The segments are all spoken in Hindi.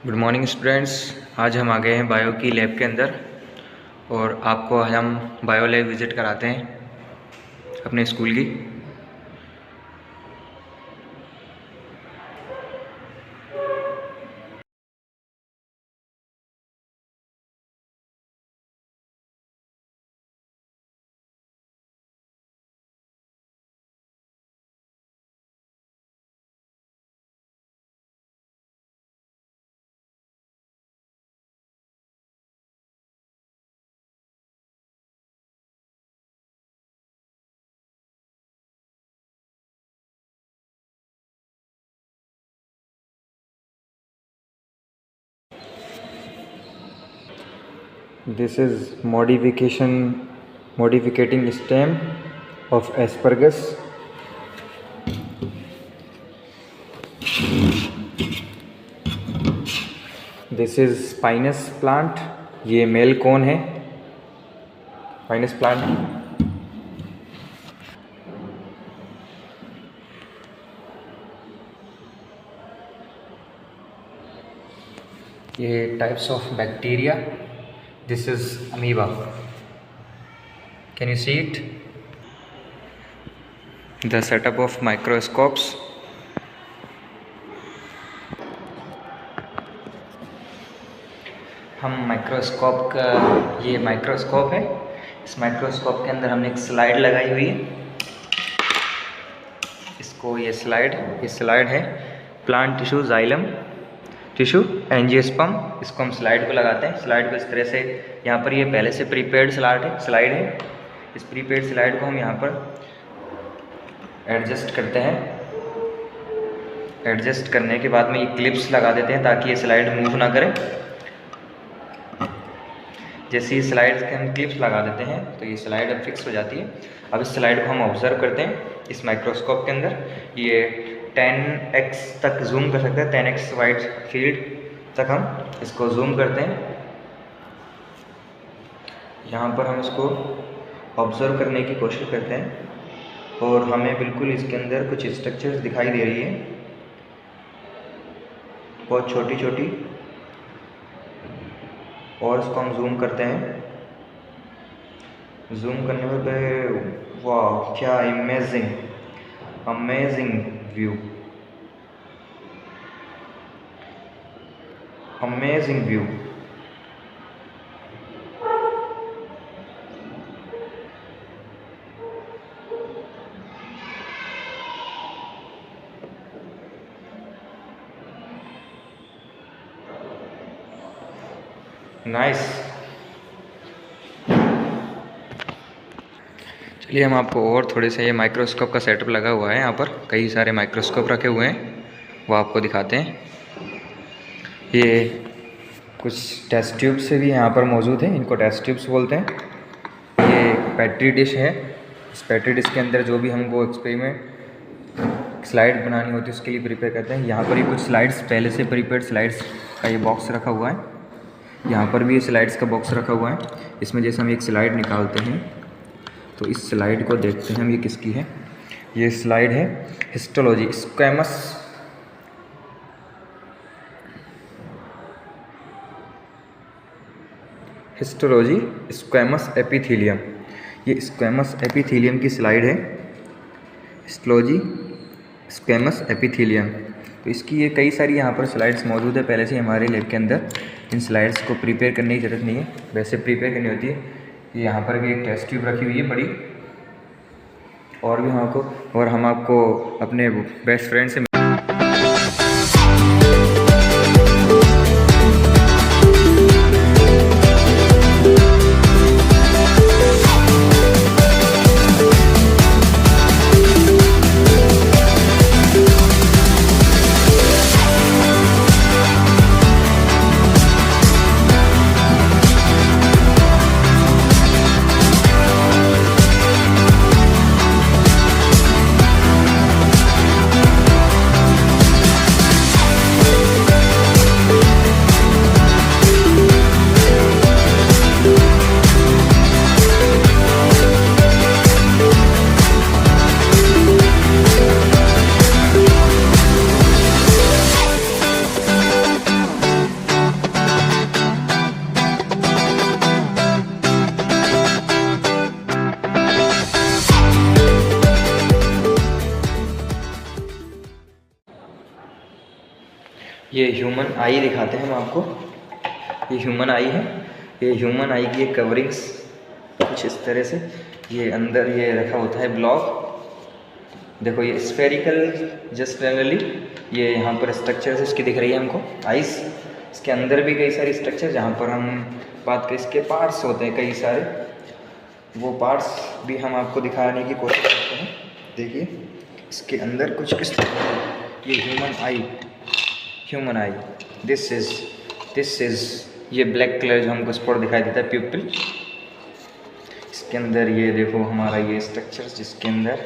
Good morning students. आज हम आ गए हैं बायो की लैब के अंदर और आपको आज हम बायो लैब विज़िट कराते हैं अपने स्कूल की। This is modificating stem of asparagus. This is spinous plant. ये मेल कोन है स्पाइनस प्लांट की। ये types of bacteria. This is amoeba. Can you see it? The setup of microscopes. हम माइक्रोस्कोप का ये माइक्रोस्कोप है। इस माइक्रोस्कोप के अंदर हमने एक स्लाइड लगाई हुई है। इसको ये स्लाइड है plant tissue xylem tissue angiosperm. इसको हम स्लाइड को लगाते हैं। स्लाइड को इस तरह से यहाँ पर ये पहले से प्रीपेड स्लाइड है। इस प्रीपेड स्लाइड को हम यहाँ पर एडजस्ट करते हैं। एडजस्ट करने के बाद में ये क्लिप्स लगा देते हैं ताकि ये स्लाइड मूव ना करे। जैसे ही स्लाइड के हम क्लिप्स लगा देते हैं तो ये स्लाइड अब फिक्स हो जाती है। अब इस स्लाइड को हम ऑब्जर्व करते हैं इस माइक्रोस्कोप के अंदर। ये 10x तक जूम कर सकते हैं, 10x वाइड फील्ड तक हम इसको जूम करते हैं। यहाँ पर हम इसको ऑब्जर्व करने की कोशिश करते हैं और हमें बिल्कुल इसके अंदर कुछ स्ट्रक्चर्स दिखाई दे रही है, बहुत छोटी छोटी। और इसको हम जूम करते हैं। जूम करने पर वाह क्या अमेजिंग व्यू। नाइस। चलिए हम आपको और थोड़े से, ये माइक्रोस्कोप का सेटअप लगा हुआ है। यहाँ पर कई सारे माइक्रोस्कोप रखे हुए हैं, वो आपको दिखाते हैं। ये कुछ टेस्ट ट्यूब्स से भी यहाँ पर मौजूद हैं, इनको टेस्ट ट्यूब्स बोलते हैं। ये पेट्री डिश है। इस पेट्री डिश के अंदर जो भी हमको एक्सपेरिमेंट स्लाइड बनानी होती है उसके लिए प्रिपेयर करते हैं। यहाँ पर ये कुछ स्लाइड्स पहले से प्रिपेयर्ड स्लाइड्स का ये बॉक्स रखा हुआ है। यहाँ पर भी ये स्लाइड्स का बॉक्स रखा हुआ है। इसमें जैसे हम एक स्लाइड निकालते हैं तो इस स्लाइड को देखते हैं हम, ये किसकी है। ये स्लाइड है हिस्टोलॉजी स्क्वैमस एपिथेलियम। ये स्क्वैमस एपिथेलियम की स्लाइड है, हिस्टोलॉजी स्क्वैमस एपिथेलियम। तो इसकी ये कई सारी यहाँ पर स्लाइड्स मौजूद है पहले से हमारे लैब के अंदर। इन स्लाइड्स को प्रिपेयर करने की ज़रूरत नहीं है, वैसे प्रिपेयर करनी होती है। ये यहाँ पर भी एक टेस्ट ट्यूब रखी हुई है बड़ी। और भी हम आपको अपने बेस्ट फ्रेंड से ये ह्यूमन आई दिखाते हैं हम आपको। ये ह्यूमन आई है। ये ह्यूमन आई की ये कवरिंग्स कुछ इस तरह से, ये अंदर ये रखा होता है ब्लॉक। देखो ये स्फेरिकल जस्ट जनरली, ये यहाँ पर स्ट्रक्चर्स इसकी दिख रही है हमको आइस। इसके अंदर भी कई सारे स्ट्रक्चर, जहाँ पर हम बात करें इसके पार्ट्स होते हैं कई सारे, वो पार्ट्स भी हम आपको दिखाने की कोशिश करते हैं। देखिए इसके अंदर कुछ किस तरह, ये ह्यूमन आई, दिस इज़ ये ब्लैक कलर जो हमको स्पॉट दिखाई देता है प्यूपिल। इसके अंदर ये देखो हमारा ये स्ट्रक्चर्स, जिसके अंदर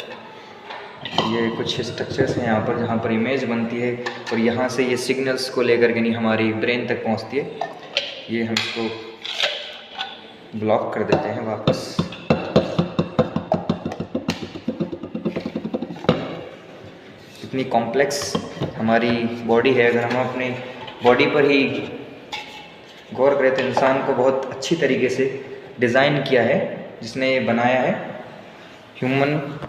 ये कुछ स्ट्रक्चर्स हैं यहाँ पर, जहाँ पर इमेज बनती है और यहाँ से ये सिग्नल्स को लेकर के नहीं हमारी ब्रेन तक पहुँचती है। ये हम इसको ब्लॉक कर देते हैं वापस। इतनी कॉम्प्लेक्स हमारी बॉडी है, अगर हम अपनी बॉडी पर ही गौर करें तो इंसान को बहुत अच्छी तरीके से डिज़ाइन किया है जिसने ये बनाया है ह्यूमन।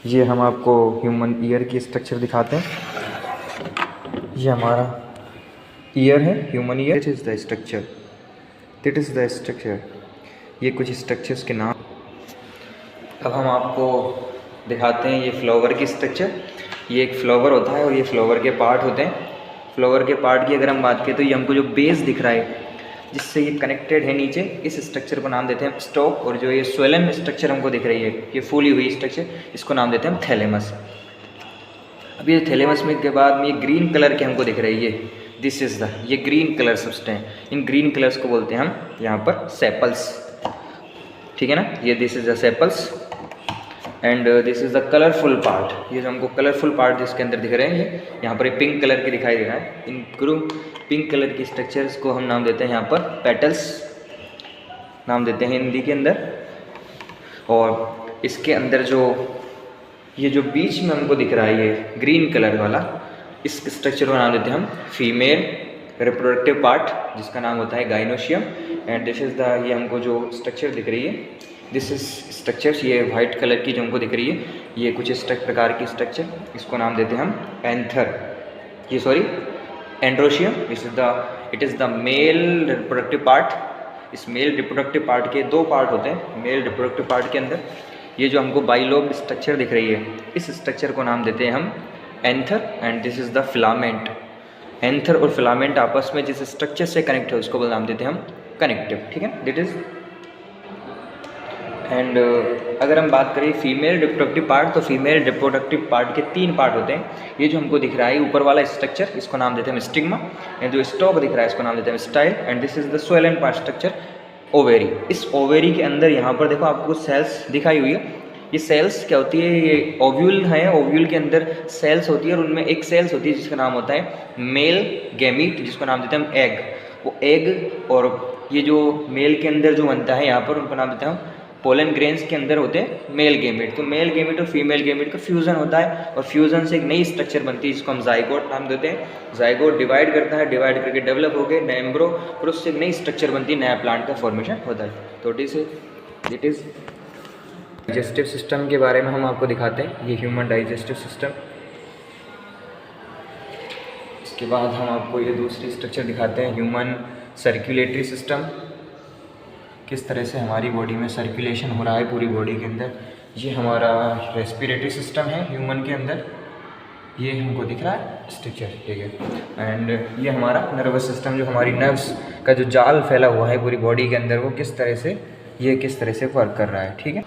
ये हम आपको ह्यूमन ईयर की स्ट्रक्चर दिखाते हैं। ये हमारा ईयर है, human ear. This is the structure, ये कुछ स्ट्रक्चर्स के नाम। अब हम आपको दिखाते हैं ये फ्लावर की स्ट्रक्चर। ये एक फ्लावर होता है और ये फ्लावर के पार्ट होते हैं। फ्लावर के पार्ट की अगर हम बात करें तो ये हमको जो बेस दिख रहा है जिससे ये कनेक्टेड है नीचे, इस स्ट्रक्चर को नाम देते हैं स्टॉक। और जो ये स्वेलन स्ट्रक्चर हमको दिख रही है, ये फूली हुई स्ट्रक्चर, इसको नाम देते हैं थैलेमस। अब ये थैलेमस में के बाद में ये ग्रीन कलर के हमको दिख रही है, दिस इज़ द, ये ग्रीन कलर सब्सटेंस। इन ग्रीन कलर्स को बोलते हैं हम यहाँ पर सेपल्स, ठीक है ना। ये this is the sepals and this is the colourful part. ये जो हमको कलरफुल पार्ट जिसके अंदर दिख रहे हैं, ये यहाँ पर पिंक कलर के दिखाई दे रहा है। इन पिंक कलर की स्ट्रक्चर्स को हम नाम देते हैं यहाँ पर पेटल्स, नाम देते हैं हिंदी के अंदर। और इसके अंदर जो ये जो बीच में हमको दिख रहा है ये ग्रीन कलर वाला, इस स्ट्रक्चर को नाम देते हैं हम फीमेल रिप्रोडक्टिव पार्ट, जिसका नाम होता है gynoecium. And this is the, ये हमको जो स्ट्रक्चर दिख रही है, दिस इज स्ट्रक्चर्स, ये वाइट कलर की जो हमको दिख रही है, ये कुछ इस प्रकार की स्ट्रक्चर, इसको नाम देते हैं हम androecium. It is the male reproductive part. इस मेल रिप्रोडक्टिव पार्ट के दो पार्ट होते हैं। मेल रिप्रोडक्टिव पार्ट के अंदर ये जो हमको बाइलोब स्ट्रक्चर दिख रही है, इस स्ट्रक्चर को नाम देते हैं हम anther. And this is the filament. Anther और फिलामेंट आपस में जिस स्ट्रक्चर से कनेक्ट है उसको नाम देते हैं हम कनेक्टिव, ठीक है। दिट इज़ एंड अगर हम बात करें फीमेल रिप्रोडक्टिव पार्ट, तो फीमेल रिप्रोडक्टिव पार्ट के 3 पार्ट होते हैं। ये जो हमको दिख रहा है ऊपर वाला स्ट्रक्चर, इसको नाम देते हैं स्टिग्मा। एंड जो स्टॉक दिख रहा है इसको नाम देते हैं style. And this is the swollen part structure ovary. इस ओवेरी के अंदर यहाँ पर देखो आपको सेल्स दिखाई हुई है। ये सेल्स क्या होती है, ये ओव्यूल है, ओव्यूल के अंदर सेल्स होती है और उनमें एक सेल्स होती है जिसका नाम होता है मेल गैमीट, जिसको नाम देते हैं हम एग। वो एग और ये जो मेल के अंदर जो बनता है यहाँ पर, उनको नाम देते हैं हम पोलन ग्रेन्स के अंदर होते हैं मेल गेमेट। तो मेल गेमेट और फीमेल गेमेट का फ्यूज़न होता है और फ्यूज़न से एक नई स्ट्रक्चर बनती है जिसको हम जाइगोट नाम देते हैं। जाइगोट डिवाइड करता है, डिवाइड करके डेवलप हो गए नए एम्ब्रो, और उससे एक नई स्ट्रक्चर बनती है, नया प्लांट का फॉर्मेशन होता है। तो इट इज़ डाइजेस्टिव सिस्टम के बारे में हम आपको दिखाते हैं, ये ह्यूमन डाइजेस्टिव सिस्टम। इसके बाद हम आपको ये दूसरी स्ट्रक्चर दिखाते हैं, ह्यूमन सर्कुलेटरी सिस्टम। किस तरह से हमारी बॉडी में सर्कुलेशन हो रहा है पूरी बॉडी के अंदर। ये हमारा रेस्पिरेटरी सिस्टम है ह्यूमन के अंदर, ये हमको दिख रहा है स्ट्रक्चर, ठीक है। एंड ये हमारा नर्वस सिस्टम, जो हमारी नर्व्स का जो जाल फैला हुआ है पूरी बॉडी के अंदर, वो किस तरह से वर्क कर रहा है, ठीक है।